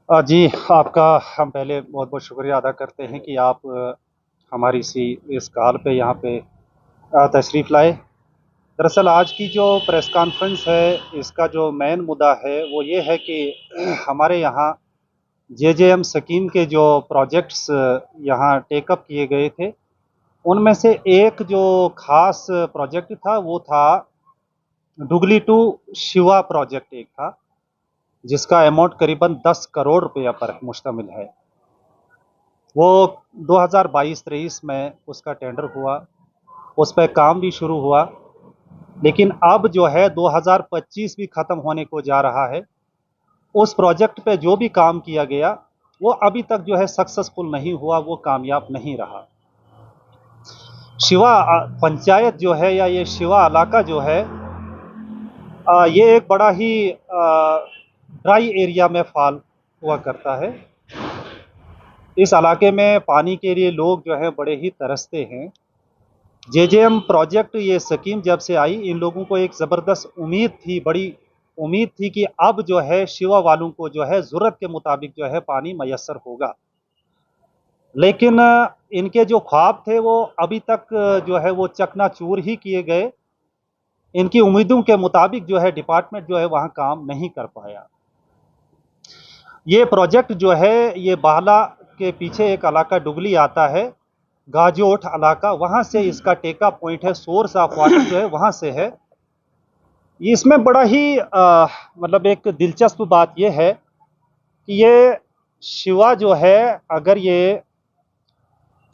जी, आपका हम पहले बहुत-बहुत शुक्रिया अदा करते हैं कि आप हमारी इस कॉल पे यहाँ पे तशरीफ़ लाए। दरअसल आज की जो प्रेस कॉन्फ्रेंस है, इसका जो मेन मुद्दा है, वो ये है कि हमारे यहाँ जेजेएम स्कीम के जो प्रोजेक्ट्स यहाँ टेक अप किए गए थे, उनमें से एक जो ख़ास प्रोजेक्ट था, वो था डुगली टू शिवा प्रोजेक्ट एक था, जिसका अमाउंट करीबन 10 करोड़ रुपया पर मुश्तमिल है। वो 2022-23 में उसका टेंडर हुआ, उस पे काम भी शुरू हुआ, लेकिन अब जो है 2025 भी ख़त्म होने को जा रहा है। उस प्रोजेक्ट पे जो भी काम किया गया, वो अभी तक जो है सक्सेसफुल नहीं हुआ, वो कामयाब नहीं रहा। शिवा पंचायत जो है या ये शिवा इलाका जो है, ये एक बड़ा ही ड्राई एरिया में फॉल हुआ करता है। इस इलाके में पानी के लिए लोग जो है बड़े ही तरसते हैं। जेजेएम प्रोजेक्ट ये स्कीम जब से आई, इन लोगों को एक ज़बरदस्त उम्मीद थी, बड़ी उम्मीद थी कि अब जो है शिवा वालों को जो है ज़रूरत के मुताबिक जो है पानी मयस्सर होगा। लेकिन इनके जो ख्वाब थे वो अभी तक जो है वो चकनाचूर ही किए गए। इनकी उम्मीदों के मुताबिक जो है डिपार्टमेंट जो है वहाँ काम नहीं कर पाया। ये प्रोजेक्ट जो है ये बाला के पीछे एक इलाका डुगली आता है, गाजोठ इलाका, वहाँ से इसका टेका पॉइंट है, सोर्स ऑफ वाटर जो है वहाँ से है। इसमें बड़ा ही मतलब एक दिलचस्प बात ये है कि ये शिवा जो है, अगर ये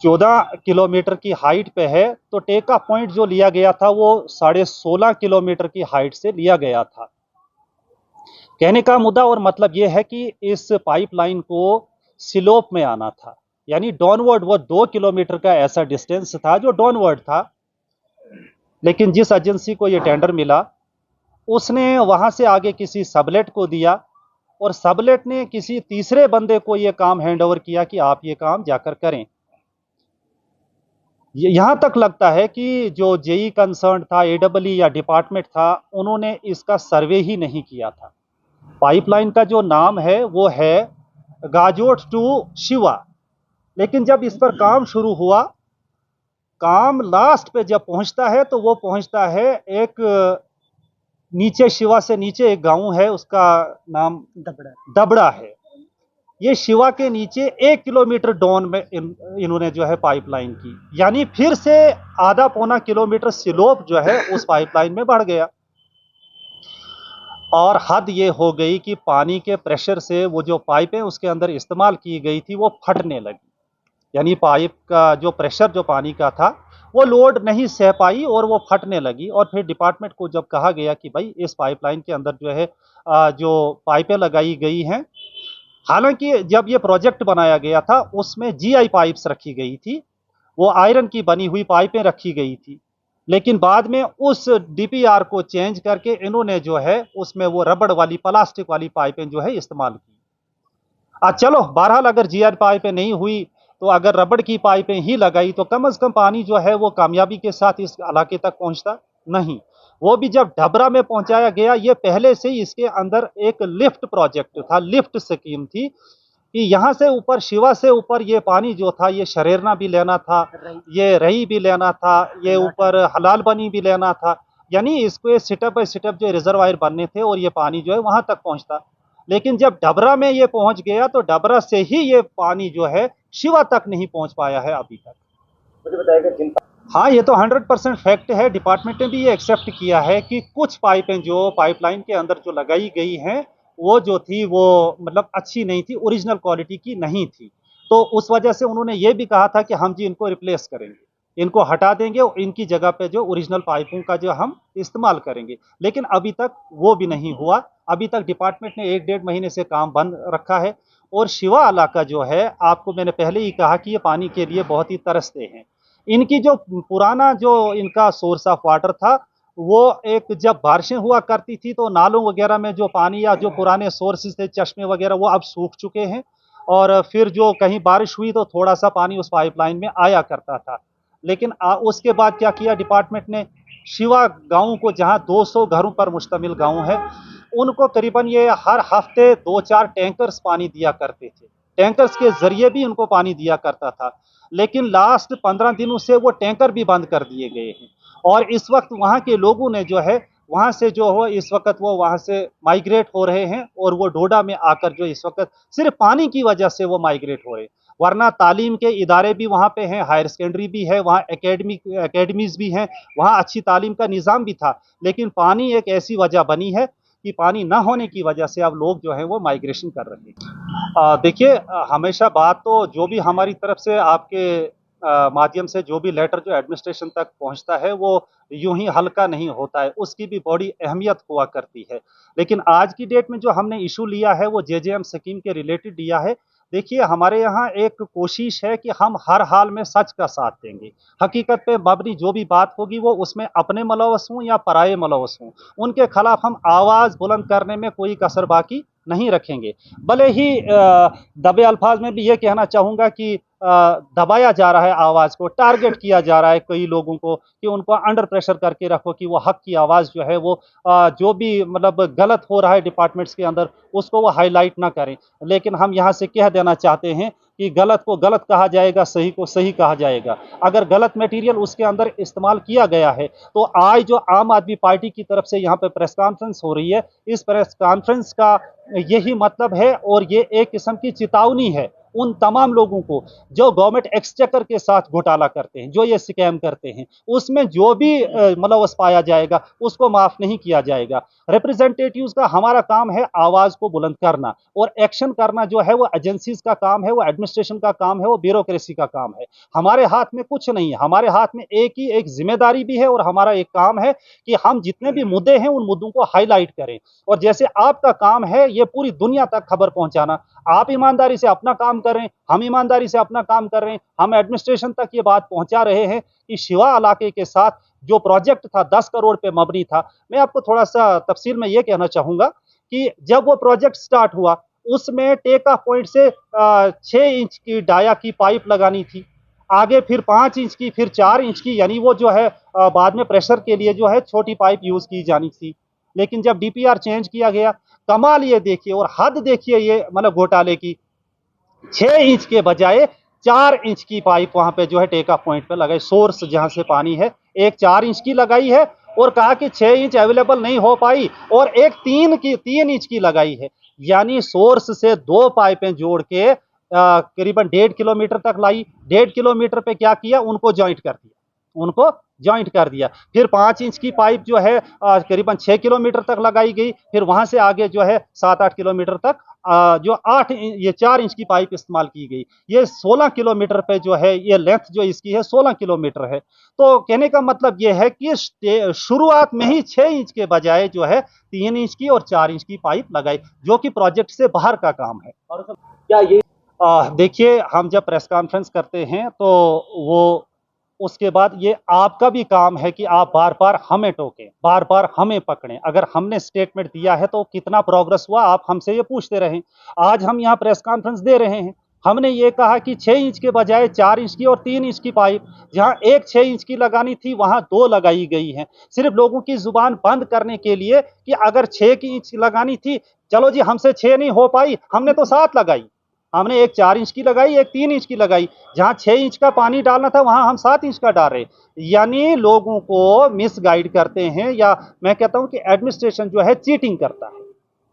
14 किलोमीटर की हाइट पे है, तो टेका पॉइंट जो लिया गया था वो 16.5 किलोमीटर की हाइट से लिया गया था। कहने का मुद्दा और मतलब ये है कि इस पाइपलाइन को स्लोप में आना था, यानी डाउनवर्ड, वो 2 किलोमीटर का ऐसा डिस्टेंस था जो डाउनवर्ड था। लेकिन जिस एजेंसी को ये टेंडर मिला, उसने वहां से आगे किसी सबलेट को दिया, और सबलेट ने किसी तीसरे बंदे को ये काम हैंडओवर किया कि आप ये काम जाकर करें। यहां तक लगता है कि जो जेई कंसर्न था, एडब्ल्यू या डिपार्टमेंट था, उन्होंने इसका सर्वे ही नहीं किया था। पाइपलाइन का जो नाम है वो है गाजोट टू शिवा, लेकिन जब इस पर काम शुरू हुआ, काम लास्ट पे जब पहुंचता है तो वो पहुंचता है एक नीचे, शिवा से नीचे एक गांव है, उसका नाम दबड़ा है। ये शिवा के नीचे 1 किलोमीटर डाउन में इन्होंने जो है पाइपलाइन की, यानी फिर से आधा पौना किलोमीटर स्लोप जो है उस पाइपलाइन में बढ़ गया। और हद ये हो गई कि पानी के प्रेशर से वो जो पाइपें उसके अंदर इस्तेमाल की गई थी वो फटने लगी, यानी पाइप का जो प्रेशर जो पानी का था वो लोड नहीं सह पाई और वो फटने लगी। और फिर डिपार्टमेंट को जब कहा गया कि भाई इस पाइपलाइन के अंदर जो है जो पाइपें लगाई गई हैं, हालांकि जब ये प्रोजेक्ट बनाया गया था उसमें जीआई पाइप्स रखी गई थी, वो आयरन की बनी हुई पाइपें रखी गई थी, लेकिन बाद में उस डीपीआर को चेंज करके इन्होंने जो है उसमें वो रबड़ वाली, प्लास्टिक वाली पाइपें जो है इस्तेमाल की। चलो बहरहाल, अगर जीआर पाइपें नहीं हुई तो अगर रबड़ की पाइपें ही लगाई तो कम से कम पानी जो है वो कामयाबी के साथ इस इलाके तक पहुंचता नहीं। वो भी जब ढबरा में पहुंचाया गया, ये पहले से ही इसके अंदर एक लिफ्ट प्रोजेक्ट था, लिफ्ट स्कीम थी कि यहाँ से ऊपर, शिवा से ऊपर ये पानी जो था ये शरेरना भी लेना था, ये रही भी लेना था, ये ऊपर हलाल बनी भी लेना था, यानी इसको स्टेप बाय स्टेप जो रिजर्वायर बनने थे और ये पानी जो है वहां तक पहुंचता। लेकिन जब डबरा में ये पहुंच गया तो डबरा से ही ये पानी जो है शिवा तक नहीं पहुंच पाया है अभी तक। मुझे बताएगा जिन, हाँ, ये तो 100% फैक्ट है। डिपार्टमेंट ने भी ये एक्सेप्ट किया है कि कुछ पाइपें जो पाइपलाइन के अंदर जो लगाई गई हैं, वो जो थी वो मतलब अच्छी नहीं थी, ओरिजिनल क्वालिटी की नहीं थी। तो उस वजह से उन्होंने ये भी कहा था कि हम जी इनको रिप्लेस करेंगे, इनको हटा देंगे और इनकी जगह पे जो ओरिजिनल पाइपों का जो हम इस्तेमाल करेंगे। लेकिन अभी तक वो भी नहीं हुआ। अभी तक डिपार्टमेंट ने 1-1.5 महीने से काम बंद रखा है। और शिवा इलाका जो है, आपको मैंने पहले ही कहा कि ये पानी के लिए बहुत ही तरसते हैं। इनकी जो पुराना जो इनका सोर्स ऑफ वाटर था, वो एक जब बारिशें हुआ करती थी तो नालों वगैरह में जो पानी या जो पुराने सोर्सेज थे, चश्मे वगैरह, वो अब सूख चुके हैं। और फिर जो कहीं बारिश हुई तो थोड़ा सा पानी उस पाइपलाइन में आया करता था। लेकिन उसके बाद क्या किया डिपार्टमेंट ने, शिवा गांव को, जहां 200 घरों पर मुश्तमिल गांव है, उनको करीबन ये हर हफ्ते 2-4 टैंकर्स पानी दिया करते थे। टैंकर्स के जरिए भी उनको पानी दिया करता था, लेकिन लास्ट 15 दिनों से वो टैंकर भी बंद कर दिए गए हैं। और इस वक्त वहाँ के लोगों ने जो है वहाँ से जो हो इस वक्त वो वहाँ से माइग्रेट हो रहे हैं और वो डोडा में आकर जो इस वक्त सिर्फ पानी की वजह से वो माइग्रेट हो रहे हैं। वरना तालीम के इदारे भी वहाँ पे हैं, हायर सेकेंडरी भी है, वहाँ एकेडमीज भी हैं, वहाँ अच्छी तालीम का निज़ाम भी था, लेकिन पानी एक ऐसी वजह बनी है कि पानी ना होने की वजह से अब लोग जो है वो माइग्रेशन कर रहे हैं। देखिए, हमेशा बात तो जो भी हमारी तरफ से आपके माध्यम से जो भी लेटर जो एडमिनिस्ट्रेशन तक पहुंचता है वो यूं ही हल्का नहीं होता है, उसकी भी बड़ी अहमियत हुआ करती है। लेकिन आज की डेट में जो हमने इशू लिया है वो जेजेएम स्कीम के रिलेटेड लिया है। देखिए, हमारे यहाँ एक कोशिश है कि हम हर हाल में सच का साथ देंगे। हकीकत पे मबनी जो भी बात होगी वो उसमें अपने मुलव्वस हों या पराये मुलव्वस हों, उनके खिलाफ हम आवाज़ बुलंद करने में कोई कसर बाकी नहीं रखेंगे। भले ही दबे अल्फाज में भी ये कहना चाहूँगा कि दबाया जा रहा है, आवाज़ को टारगेट किया जा रहा है कई लोगों को कि उनको अंडर प्रेशर करके रखो कि वो हक की आवाज़ जो है वो जो भी मतलब गलत हो रहा है डिपार्टमेंट्स के अंदर उसको वो हाईलाइट ना करें। लेकिन हम यहाँ से कह देना चाहते हैं कि गलत को गलत कहा जाएगा, सही को सही कहा जाएगा। अगर गलत मटेरियल उसके अंदर इस्तेमाल किया गया है तो आज जो आम आदमी पार्टी की तरफ से यहाँ पे प्रेस कॉन्फ्रेंस हो रही है, इस प्रेस कॉन्फ्रेंस का यही मतलब है और ये एक किस्म की चेतावनी है उन तमाम लोगों को जो गवर्नमेंट एक्सचेकर के साथ घोटाला करते हैं, जो ये स्कैम करते हैं, उसमें जो भी मुलव्वस पाया जाएगा उसको माफ नहीं किया जाएगा। रिप्रेजेंटेटिव्स का हमारा काम है आवाज को बुलंद करना और एक्शन करना जो है वो एजेंसीज का काम है, वो एडमिनिस्ट्रेशन का काम है, वो ब्यूरोक्रेसी का काम है। हमारे हाथ में कुछ नहीं है, हमारे हाथ में एक जिम्मेदारी भी है और हमारा एक काम है कि हम जितने भी मुद्दे हैं उन मुद्दों को हाईलाइट करें। और जैसे आपका काम है ये पूरी दुनिया तक खबर पहुंचाना, आप ईमानदारी से अपना काम कर रहे हैं, हम ईमानदारी से अपना काम कर रहे हैं, हम एडमिनिस्ट्रेशन तक ये बात पहुंचा रहे हैं कि शिवा इलाके के साथ जो प्रोजेक्ट था 10 करोड़ पे मबनी था। मैं आपको थोड़ा सा तफसील में ये कहना चाहूंगा कि जब वो प्रोजेक्ट स्टार्ट हुआ उसमें टेक ऑफ पॉइंट से 6 इंच की डाया की पाइप लगानी थी, आगे फिर 5 इंच की, फिर 4 इंच की, यानी वो जो है बाद में प्रेशर के लिए जो है छोटी पाइप यूज की जानी थी। लेकिन जब डीपीआर चेंज किया गया, कमाल ये देखिए और हद देखिए ये मतलब घोटाले की, 6 इंच के बजाय 4 इंच की पाइप वहां पे जो है टेक ऑफ पॉइंट पे लगाई, सोर्स जहां से पानी है एक 4 इंच की लगाई है और कहा कि 6 इंच अवेलेबल नहीं हो पाई और एक 3 इंच की लगाई है। यानी सोर्स से 2 पाइपें जोड़ के करीबन 1.5 किलोमीटर तक लाई। 1.5 किलोमीटर पे क्या किया, उनको ज्वाइंट कर दिया, उनको ज्वाइंट कर दिया। फिर 5 इंच की पाइप जो है करीबन 6 किलोमीटर तक लगाई गई। फिर वहां से आगे जो है 7-8 किलोमीटर तक जो 4 इंच की पाइप इस्तेमाल की गई। ये 16 किलोमीटर पे जो है ये लेंथ जो इसकी है 16 किलोमीटर है। तो कहने का मतलब ये है कि शुरुआत में ही 6 इंच के बजाय जो है 3 इंच की और 4 इंच की पाइप लगाई, जो कि प्रोजेक्ट से बाहर का काम है। और क्या ये देखिए, हम जब प्रेस कॉन्फ्रेंस करते हैं तो वो उसके बाद ये आपका भी काम है कि आप बार बार हमें टोकें, बार बार हमें पकड़ें। अगर हमने स्टेटमेंट दिया है तो कितना प्रोग्रेस हुआ आप हमसे ये पूछते रहें। आज हम यहाँ प्रेस कॉन्फ्रेंस दे रहे हैं, हमने ये कहा कि 6 इंच के बजाय 4 इंच की और 3 इंच की पाइप, जहां एक 6 इंच की लगानी थी वहां 2 लगाई गई है, सिर्फ लोगों की जुबान बंद करने के लिए कि अगर 6 की इंच लगानी थी, चलो जी हमसे 6 नहीं हो पाई, हमने तो 7 लगाई। हमने एक 4 इंच की लगाई, एक 3 इंच की लगाई, जहां 6 इंच का पानी डालना था वहां हम 7 इंच का डाल रहे। यानी लोगों को मिसगाइड करते हैं, या मैं कहता हूं कि एडमिनिस्ट्रेशन जो है चीटिंग करता है,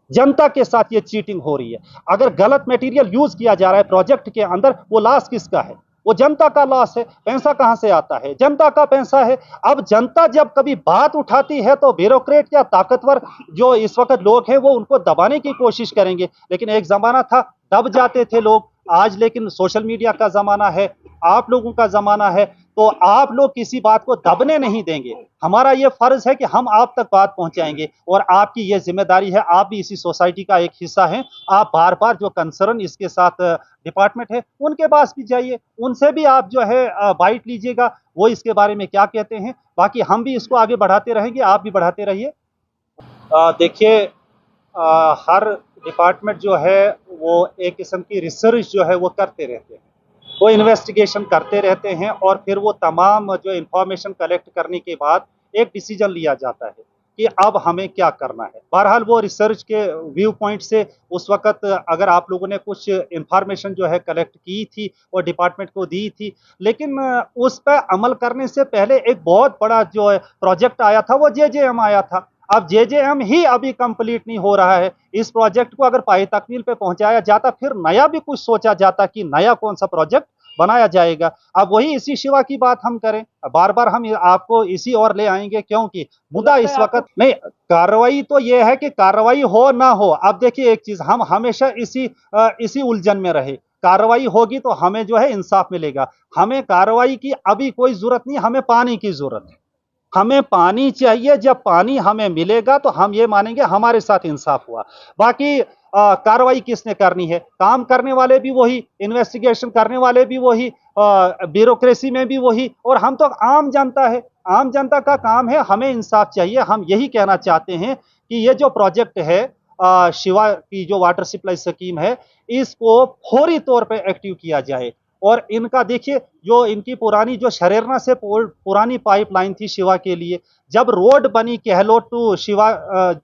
जनता के साथ ये चीटिंग हो रही है। अगर गलत मटेरियल यूज किया जा रहा है प्रोजेक्ट के अंदर, वो लॉस किसका है? वो जनता का लॉस है। पैसा कहां से आता है? जनता का पैसा है। अब जनता जब कभी बात उठाती है तो ब्यूरोक्रेट या ताकतवर जो इस वक्त लोग हैं वो उनको दबाने की कोशिश करेंगे। लेकिन एक जमाना था दब जाते थे लोग, आज लेकिन सोशल मीडिया का जमाना है, आप लोगों का जमाना है, तो आप लोग किसी बात को दबने नहीं देंगे। हमारा ये फर्ज है कि हम आप तक बात पहुंचाएंगे और आपकी ये जिम्मेदारी है, आप भी इसी सोसाइटी का एक हिस्सा हैं। आप बार बार जो कंसर्न इसके साथ डिपार्टमेंट है उनके पास भी जाइए, उनसे भी आप जो है बाइट लीजिएगा, वो इसके बारे में क्या कहते हैं। बाकी हम भी इसको आगे बढ़ाते रहेंगे, आप भी बढ़ाते रहिए। देखिए, हर डिपार्टमेंट जो है वो एक किस्म की रिसर्च जो है वो करते रहते हैं, वो इन्वेस्टिगेशन करते रहते हैं और फिर वो तमाम जो इंफॉर्मेशन कलेक्ट करने के बाद एक डिसीजन लिया जाता है। कि अब हमें क्या करना है। बहरहाल वो रिसर्च के व्यू पॉइंट से उस वक़्त अगर आप लोगों ने कुछ इन्फॉर्मेशन जो है कलेक्ट की थी और डिपार्टमेंट को दी थी, लेकिन उस पे अमल करने से पहले एक बहुत बड़ा जो है प्रोजेक्ट आया था, वो जेजेएम आया था। अब जेजेएम ही अभी कंप्लीट नहीं हो रहा है। इस प्रोजेक्ट को अगर पाए तकमील पे पहुंचाया जाता, फिर नया भी कुछ सोचा जाता कि नया कौन सा प्रोजेक्ट बनाया जाएगा। अब वही इसी शिवा की बात हम करें, बार बार हम आपको इसी और ले आएंगे, क्योंकि मुद्दा इस वक्त नहीं, कार्रवाई तो यह है कि कार्रवाई हो ना हो। अब देखिए एक चीज, हम हमेशा इसी उलझन में रहे। कार्रवाई होगी तो हमें जो है इंसाफ मिलेगा। हमें कार्रवाई की अभी कोई जरूरत नहीं, हमें पानी की जरूरत है। हमें पानी चाहिए, जब पानी हमें मिलेगा तो हम ये मानेंगे हमारे साथ इंसाफ हुआ। बाकी कार्रवाई किसने करनी है? काम करने वाले भी वही, इन्वेस्टिगेशन करने वाले भी वही, ब्यूरोक्रेसी में भी वही, और हम तो आम जनता है। आम जनता का काम है, हमें इंसाफ चाहिए। हम यही कहना चाहते हैं कि ये जो प्रोजेक्ट है, शिवा की जो वाटर सप्लाई स्कीम है, इसको फौरी तौर पर एक्टिव किया जाए। और इनका देखिए, जो इनकी पुरानी जो शरेरना से पुरानी पाइपलाइन थी शिवा के लिए, जब रोड बनी केहलोट टू शिवा,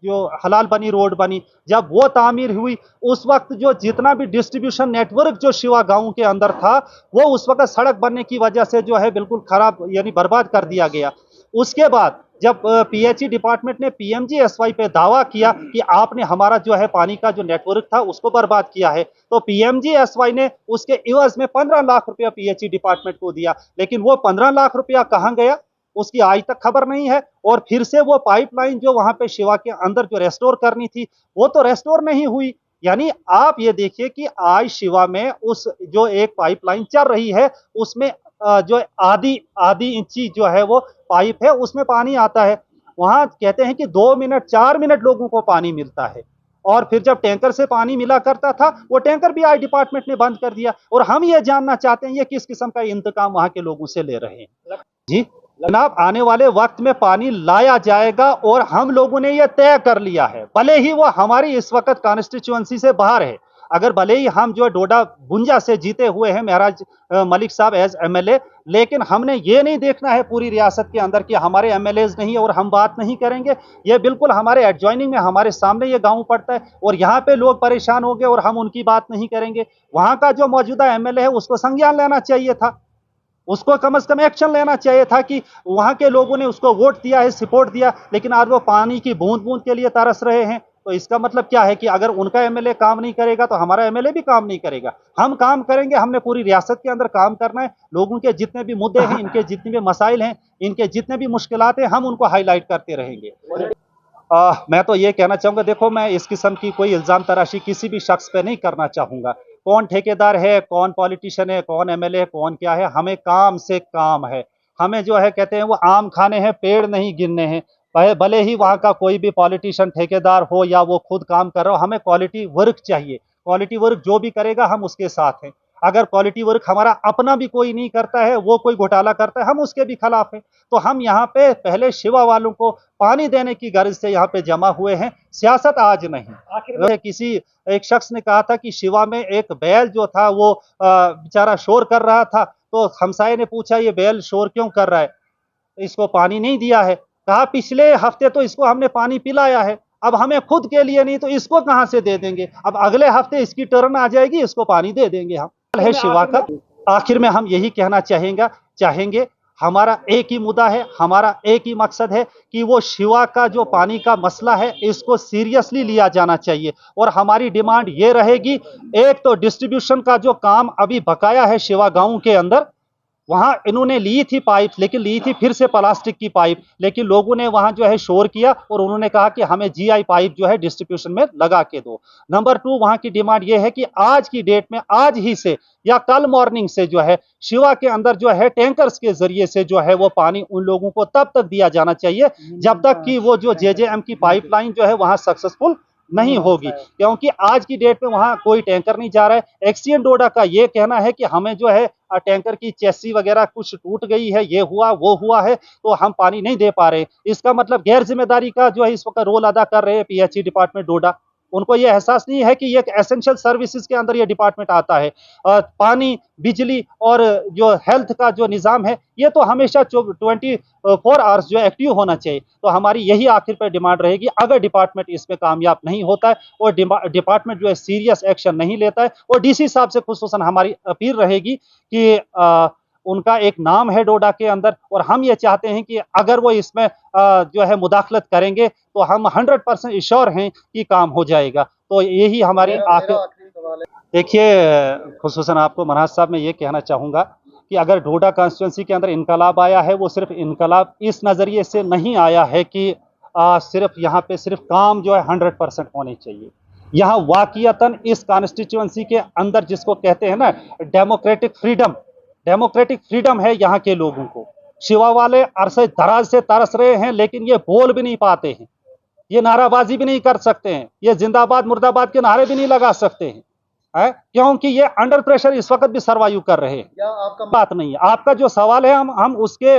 जो हलाल बनी रोड बनी, जब वो तामीर हुई, उस वक्त जो जितना भी डिस्ट्रीब्यूशन नेटवर्क जो शिवा गांव के अंदर था, वो उस वक्त सड़क बनने की वजह से जो है बिल्कुल खराब यानी बर्बाद कर दिया गया। उसके बाद जब पीएचई डिपार्टमेंट ने पीएमजीएसवाई पे दावा किया कि आपने हमारा जो है पानी का जो नेटवर्क था उसको बर्बाद किया है, तो पीएमजीएसवाई ने उसके इवज में 15 लाख रुपया पीएचई डिपार्टमेंट को दिया। लेकिन वो 15 लाख रुपया कहां गया, उसकी आज तक खबर नहीं है। और फिर से वो पाइपलाइन जो वहां पे शिवा के अंदर जो रेस्टोर करनी थी, वो तो रेस्टोर नहीं हुई। यानी आप ये देखिए कि आज शिवा में उस जो एक पाइपलाइन चल रही है, उसमें जो आधी आधी इंची जो है वो पाइप है, उसमें पानी आता है। वहां कहते हैं कि 2 मिनट 4 मिनट लोगों को पानी मिलता है। और फिर जब टैंकर से पानी मिला करता था, वो टैंकर भी आज डिपार्टमेंट ने बंद कर दिया। और हम ये जानना चाहते हैं ये किस किस्म का इंतकाम वहां के लोगों से ले रहे हैं। जी जनाब, आने वाले वक्त में पानी लाया जाएगा और हम लोगों ने ये तय कर लिया है, भले ही वो हमारी इस वक्त कॉन्स्टिट्यूएंसी से बाहर है। अगर भले ही हम जो डोडा बुंजा से जीते हुए हैं महराज मलिक साहब एज एमएलए, लेकिन हमने ये नहीं देखना है पूरी रियासत के अंदर कि हमारे एमएलएज नहीं और हम बात नहीं करेंगे। ये बिल्कुल हमारे एडजॉइनिंग में हमारे सामने ये गांव पड़ता है और यहाँ पे लोग परेशान हो गए और हम उनकी बात नहीं करेंगे। वहां का जो मौजूदा एमएलए है उसको संज्ञान लेना चाहिए था, उसको कम से कम एक्शन लेना चाहिए था कि वहां के लोगों ने उसको वोट दिया है, सपोर्ट दिया, लेकिन आज वो पानी की बूंद बूंद के लिए तरस रहे हैं। तो इसका मतलब क्या है कि अगर उनका एमएलए काम नहीं करेगा तो हमारा एमएलए भी काम नहीं करेगा। हम काम करेंगे, हमने पूरी रियासत के अंदर काम करना है। लोगों के जितने भी मुद्दे हैं, इनके जितने भी मसाइल हैं, इनके जितने भी मुश्किलात हैं, हम उनको हाईलाइट करते रहेंगे। मैं तो ये कहना चाहूंगा, देखो मैं इस किस्म की कोई इल्जाम तराशी किसी भी शख्स पे नहीं करना चाहूंगा। कौन ठेकेदार है, कौन पॉलिटिशियन है, कौन एमएलए है, कौन क्या है, हमें काम से काम है। हमें जो है कहते हैं वो आम खाने हैं, पेड़ नहीं गिनने हैं। भले ही वहां का कोई भी पॉलिटिशियन ठेकेदार हो या वो खुद काम कर रहा हो, हमें क्वालिटी वर्क चाहिए। क्वालिटी वर्क जो भी करेगा हम उसके साथ हैं। अगर क्वालिटी वर्क हमारा अपना भी कोई नहीं करता है, वो कोई घोटाला करता है, हम उसके भी खिलाफ हैं। तो हम यहाँ पे पहले शिवा वालों को पानी देने की गर्ज से यहाँ पे जमा हुए हैं, सियासत आज नहीं। आखिर किसी एक शख्स ने कहा था कि शिवा में एक बैल जो था वो बेचारा शोर कर रहा था, तो हमसाये ने पूछा ये बैल शोर क्यों कर रहा है, इसको पानी नहीं दिया है। कहा पिछले हफ्ते तो इसको हमने पानी पिलाया है, अब हमें खुद के लिए नहीं तो इसको कहां से दे देंगे। अब अगले हफ्ते इसकी टर्न आ जाएगी, इसको पानी दे देंगे हम। है शिवा का आखिर में हम यही कहना चाहेंगे, हमारा एक ही मुद्दा है, हमारा एक ही मकसद है कि वो शिवा का जो पानी का मसला है इसको सीरियसली लिया जाना चाहिए। और हमारी डिमांड ये रहेगी, एक तो डिस्ट्रीब्यूशन का जो काम अभी बकाया है शिवा गांव के अंदर, वहां इन्होंने ली थी पाइप, लेकिन ली थी फिर से प्लास्टिक की पाइप, लेकिन लोगों ने वहां जो है शोर किया और उन्होंने कहा कि हमें जीआई पाइप जो है डिस्ट्रीब्यूशन में लगा के दो। नंबर 2, वहां की डिमांड यह है कि आज की डेट में, आज ही से या कल मॉर्निंग से जो है शिवा के अंदर जो है टैंकर्स के जरिए से जो है वो पानी उन लोगों को तब तक दिया जाना चाहिए जब तक कि वो जो जेजेएम की पाइपलाइन जो है वहां सक्सेसफुल नहीं होगी। क्योंकि आज की डेट में वहां कोई टैंकर नहीं जा रहा है। एक्सीएन डोडा का ये कहना है कि हमें जो है टैंकर की चेसी वगैरह कुछ टूट गई है, ये हुआ वो हुआ है, तो हम पानी नहीं दे पा रहे। इसका मतलब गैर जिम्मेदारी का जो है इस वक्त रोल अदा कर रहे हैं पीएचई डिपार्टमेंट डोडा। उनको ये एहसास नहीं है कि ये एक एसेंशियल सर्विसेज के अंदर ये डिपार्टमेंट आता है। पानी, बिजली और जो हेल्थ का जो निज़ाम है, ये तो हमेशा 24 आवर्स जो एक्टिव होना चाहिए। तो हमारी यही आखिर पर डिमांड रहेगी, अगर डिपार्टमेंट इस पे कामयाब नहीं होता है और डिपार्टमेंट जो है सीरियस एक्शन नहीं लेता है, और डीसी साहब से खुसूसन हमारी अपील रहेगी कि उनका एक नाम है डोडा के अंदर, और हम ये चाहते हैं कि अगर वो इसमें जो है मुदाखलत करेंगे तो हम 100% श्योर हैं कि काम हो जाएगा। तो यही हमारी आखिरी सवाल है। देखिए, खुसूसन आपको मनहाज साहब मैं ये कहना चाहूँगा कि अगर डोडा कॉन्स्टिट्यूंसी के अंदर इनकलाब आया है, वो सिर्फ इनकलाब इस नज़रिए से नहीं आया है कि सिर्फ यहाँ पे सिर्फ काम जो है 100% होने चाहिए। यहाँ वाक़ियतन इस कॉन्स्टिट्यूंसी के अंदर जिसको कहते हैं ना डेमोक्रेटिक फ्रीडम है यहाँ के लोगों को। शिवा वाले अरसे दराज से तरस रहे हैं, लेकिन ये बोल भी नहीं पाते हैं, ये नाराबाजी भी नहीं कर सकते हैं, ये जिंदाबाद मुर्दाबाद के नारे भी नहीं लगा सकते हैं, क्योंकि ये अंडर प्रेशर इस वक्त भी सर्वाइव कर रहे हैं। आपका बात नहीं है, आपका जो सवाल है हम उसके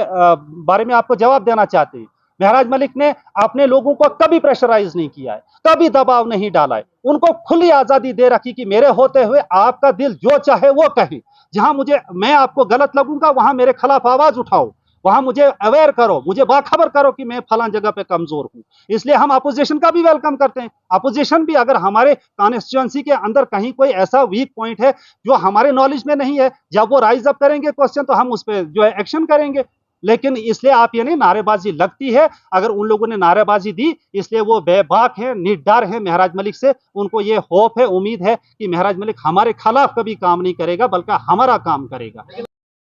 बारे में आपको जवाब देना चाहते हैं। महराज मलिक ने अपने लोगों को कभी प्रेशराइज नहीं किया है, कभी दबाव नहीं डाला है, उनको खुली आजादी दे रखी कि मेरे होते हुए आपका दिल जो चाहे वो कहे, जहां मैं आपको गलत लगूंगा वहां मेरे खिलाफ आवाज उठाओ, वहां मुझे अवेयर करो, मुझे बाखबर करो कि मैं फलां जगह पे कमजोर हूं। इसलिए हम अपोजिशन का भी वेलकम करते हैं। अपोजिशन भी अगर हमारे कॉन्स्टिट्यूंसी के अंदर कहीं कोई ऐसा वीक पॉइंट है जो हमारे नॉलेज में नहीं है, जब वो राइज अप करेंगे क्वेश्चन, तो हम उस पर जो है एक्शन करेंगे। लेकिन इसलिए आप ये नहीं, नारेबाजी लगती है, अगर उन लोगों ने नारेबाजी दी इसलिए वो बेबाक है, निडर है महराज मलिक से, उनको ये होप है, उम्मीद है कि महराज मलिक हमारे खिलाफ कभी काम नहीं करेगा बल्कि हमारा काम करेगा।